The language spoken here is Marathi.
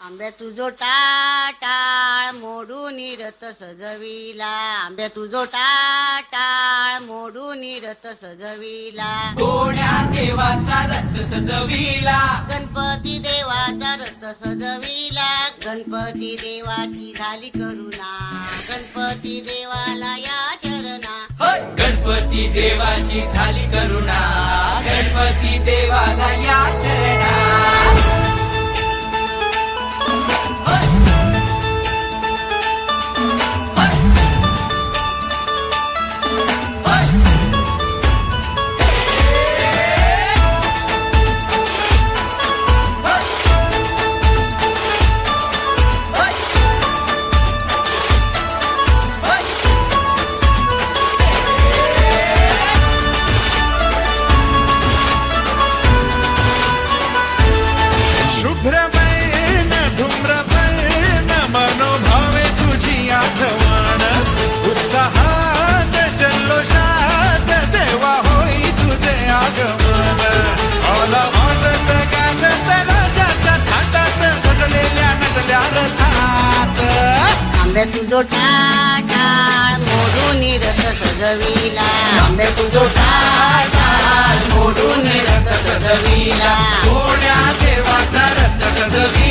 आंब्या तुझो टाळ मोडून रथ सजविला, आंब्या तुझो टाळ मोडून रथ सजविला, कोण्या देवाचा रथ सजविला, गणपती देवाचा रथ सजविला, गणपती देवाची झाली करुणा, गणपती देवाला या चरणा, होय गणपती देवाची झाली करुणा, गणपती देवाला या शरणा. शुभ्रवर्ण धूम्रवर्ण मनोभावे तुझी आठवण, उत्साहात जल्लोषात देवा होई तुझे आगमन. आला वाजत गाजत राजाच्या थाटात सजलेल्या नटल्या रथात. आंब्या तुझो टाळ मोडून रथ सजविला, आंब्या तुझो टाळ मोडून रथ सजविला, कोण्या देवाचा रथ सजविला,